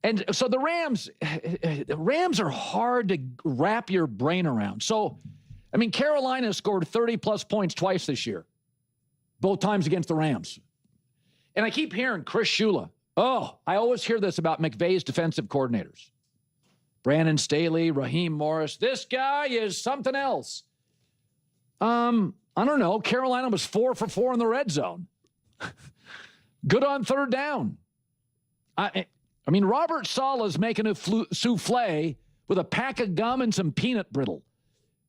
And so the Rams are hard to wrap your brain around. So, I mean, Carolina scored 30-plus points twice this year, both times against the Rams. And I keep hearing Chris Shula. Oh, I always hear this about McVay's defensive coordinators. Brandon Staley, Raheem Morris. This guy is something else. I don't know. Carolina was 4 for 4 in the red zone. Good on third down. I mean, Robert Sala's making a souffle with a pack of gum and some peanut brittle.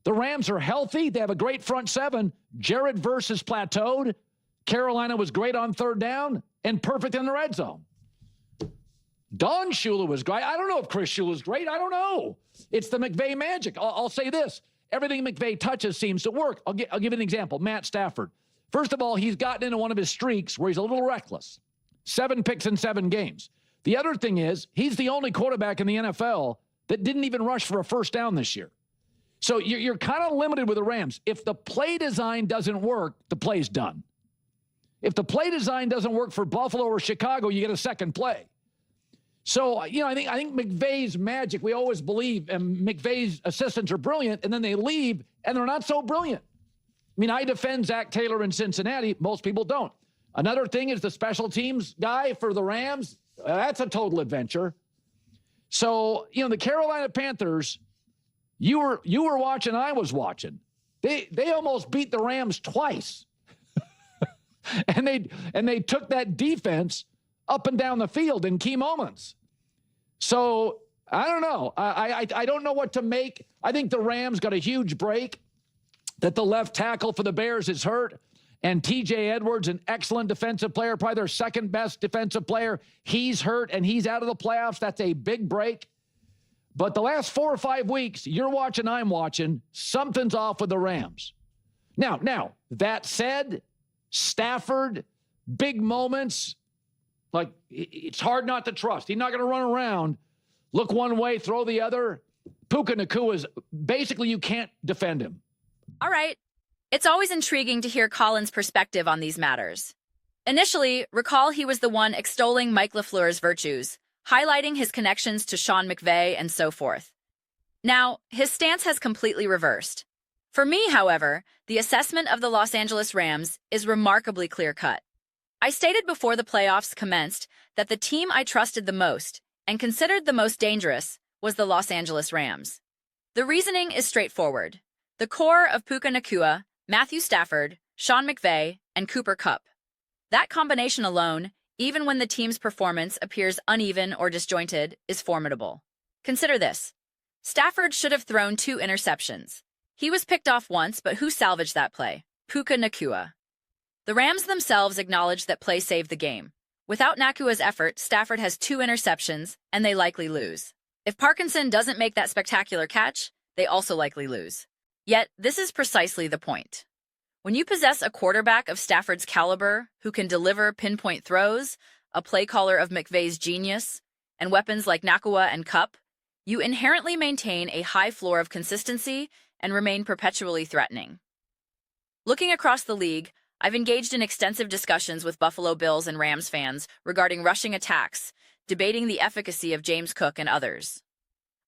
The Rams are healthy. They have a great front seven. Jared Verse is plateaued. Carolina was great on third down and perfect in the red zone. Don Shula was great. I don't know if Chris Shula is great. I don't know. It's the McVay magic. I'll say this. Everything McVay touches seems to work. I'll give you an example. Matt Stafford. First of all, he's gotten into one of his streaks where he's a little reckless. 7 picks in 7 games. The other thing is, he's the only quarterback in the NFL that didn't even rush for a first down this year. So you're kind of limited with the Rams. If the play design doesn't work, the play's done. If the play design doesn't work for Buffalo or Chicago, you get a second play. So, I think McVay's magic, we always believe, and McVay's assistants are brilliant, and then they leave, and they're not so brilliant. I mean, I defend Zach Taylor in Cincinnati. Most people don't. Another thing is the special teams guy for the Rams. That's a total adventure. So, the Carolina Panthers, you were watching, I was watching. They almost beat the Rams twice. and they took that defense up and down the field in key moments. So, I don't know. I don't know what to make. I think the Rams got a huge break, that the left tackle for the Bears is hurt. And TJ Edwards, an excellent defensive player, probably their second best defensive player, he's hurt and he's out of the playoffs. That's a big break. But the last 4 or 5 weeks, you're watching, I'm watching, something's off with the Rams. Now, that said, Stafford, big moments, like it's hard not to trust. He's not going to run around, look one way, throw the other. Puka Nacua is basically, you can't defend him. All right. It's always intriguing to hear Colin's perspective on these matters. Initially, recall he was the one extolling Mike LaFleur's virtues, highlighting his connections to Sean McVay and so forth. Now, his stance has completely reversed. For me, however, the assessment of the Los Angeles Rams is remarkably clear-cut. I stated before the playoffs commenced that the team I trusted the most and considered the most dangerous was the Los Angeles Rams. The reasoning is straightforward. The core of Puka Nacua, Matthew Stafford, Sean McVay, and Cooper Kupp. That combination alone, even when the team's performance appears uneven or disjointed, is formidable. Consider this. Stafford should have thrown 2 interceptions. He was picked off once, but who salvaged that play? Puka Nacua. The Rams themselves acknowledge that play saved the game. Without Nacua's effort, Stafford has 2 interceptions, and they likely lose. If Parkinson doesn't make that spectacular catch, they also likely lose. Yet, this is precisely the point. When you possess a quarterback of Stafford's caliber who can deliver pinpoint throws, a play caller of McVay's genius, and weapons like Nacua and Kupp, you inherently maintain a high floor of consistency and remain perpetually threatening. Looking across the league, I've engaged in extensive discussions with Buffalo Bills and Rams fans regarding rushing attacks, debating the efficacy of James Cook and others.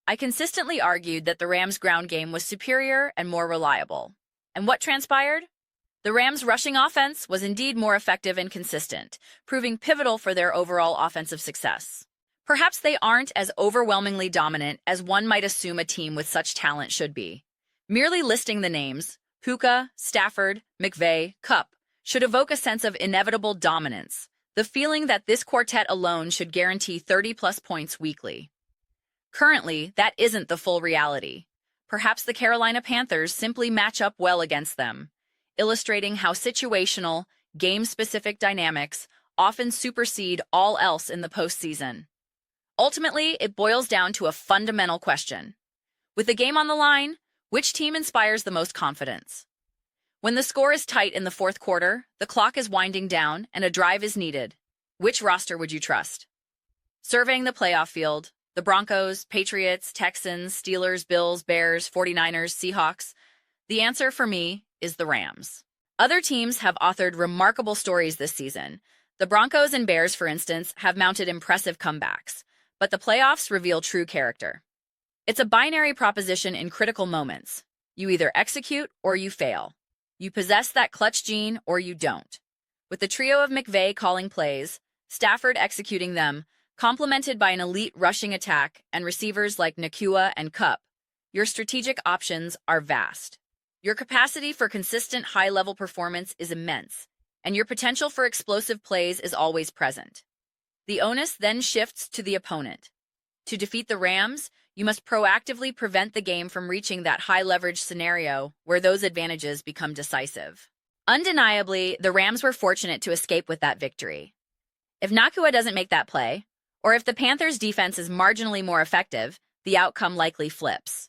I consistently argued that the Rams' ground game was superior and more reliable. And what transpired? The Rams' rushing offense was indeed more effective and consistent, proving pivotal for their overall offensive success. Perhaps they aren't as overwhelmingly dominant as one might assume a team with such talent should be. Merely listing the names, Puka, Stafford, McVay, Kupp, should evoke a sense of inevitable dominance, the feeling that this quartet alone should guarantee 30-plus points weekly. Currently, that isn't the full reality. Perhaps the Carolina Panthers simply match up well against them, illustrating how situational, game-specific dynamics often supersede all else in the postseason. Ultimately, it boils down to a fundamental question. With the game on the line, which team inspires the most confidence? When the score is tight in the fourth quarter, the clock is winding down, and a drive is needed. Which roster would you trust? Surveying the playoff field, the Broncos, Patriots, Texans, Steelers, Bills, Bears, 49ers, Seahawks, the answer for me is the Rams. Other teams have authored remarkable stories this season. The Broncos and Bears, for instance, have mounted impressive comebacks. but the playoffs reveal true character. It's a binary proposition in critical moments. You either execute or you fail. You possess that clutch gene or you don't. With the trio of McVay calling plays, Stafford executing them, complemented by an elite rushing attack and receivers like Nakua and Cup, your strategic options are vast. Your capacity for consistent high-level performance is immense, and your potential for explosive plays is always present. The onus then shifts to the opponent. To defeat the Rams, you must proactively prevent the game from reaching that high-leverage scenario where those advantages become decisive. Undeniably, the Rams were fortunate to escape with that victory. If Nakua doesn't make that play, or if the Panthers' defense is marginally more effective, the outcome likely flips.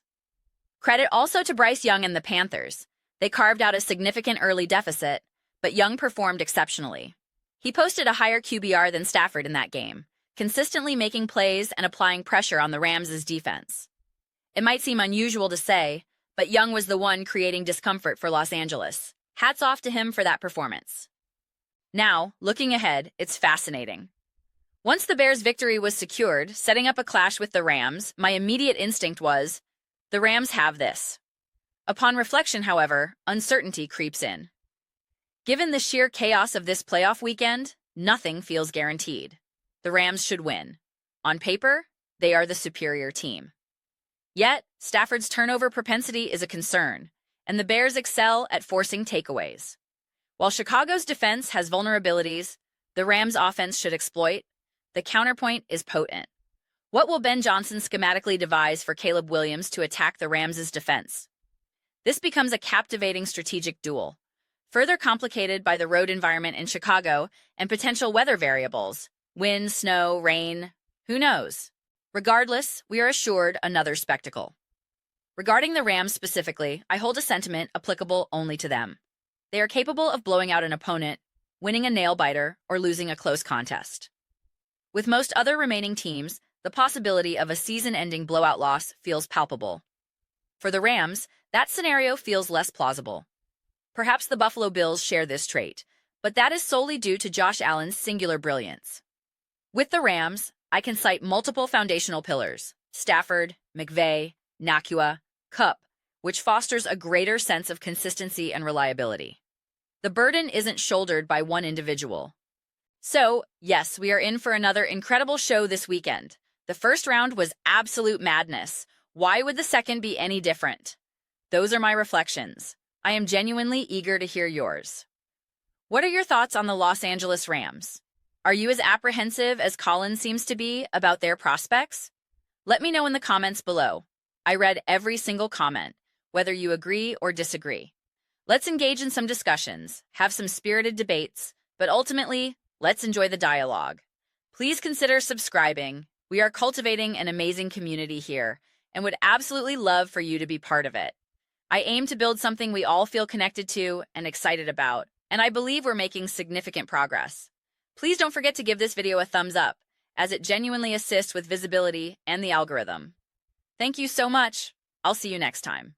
Credit also to Bryce Young and the Panthers. They carved out a significant early deficit, but Young performed exceptionally. He posted a higher QBR than Stafford in that game, consistently making plays and applying pressure on the Rams' defense. It might seem unusual to say, but Young was the one creating discomfort for Los Angeles. Hats off to him for that performance. Now, looking ahead, it's fascinating. Once the Bears' victory was secured, setting up a clash with the Rams, my immediate instinct was, the Rams have this. Upon reflection, however, uncertainty creeps in. Given the sheer chaos of this playoff weekend, nothing feels guaranteed. The Rams should win. On paper, they are the superior team. Yet, Stafford's turnover propensity is a concern, and the Bears excel at forcing takeaways. While Chicago's defense has vulnerabilities the Rams' offense should exploit, the counterpoint is potent. What will Ben Johnson schematically devise for Caleb Williams to attack the Rams' defense? This becomes a captivating strategic duel, further complicated by the road environment in Chicago and potential weather variables. Wind, snow, rain, who knows? Regardless, we are assured another spectacle. Regarding the Rams specifically, I hold a sentiment applicable only to them. They are capable of blowing out an opponent, winning a nail-biter, or losing a close contest. With most other remaining teams, the possibility of a season-ending blowout loss feels palpable. For the Rams, that scenario feels less plausible. Perhaps the Buffalo Bills share this trait, but that is solely due to Josh Allen's singular brilliance. With the Rams, I can cite multiple foundational pillars: Stafford, McVay, Nakua, Cup, which fosters a greater sense of consistency and reliability. The burden isn't shouldered by one individual. So, yes, we are in for another incredible show this weekend. The first round was absolute madness. Why would the second be any different? Those are my reflections. I am genuinely eager to hear yours. What are your thoughts on the Los Angeles Rams? Are you as apprehensive as Colin seems to be about their prospects? Let me know in the comments below. I read every single comment, whether you agree or disagree. Let's engage in some discussions, have some spirited debates, but ultimately, let's enjoy the dialogue. Please consider subscribing. We are cultivating an amazing community here and would absolutely love for you to be part of it. I aim to build something we all feel connected to and excited about, and I believe we're making significant progress. Please don't forget to give this video a thumbs up, as it genuinely assists with visibility and the algorithm. Thank you so much. I'll see you next time.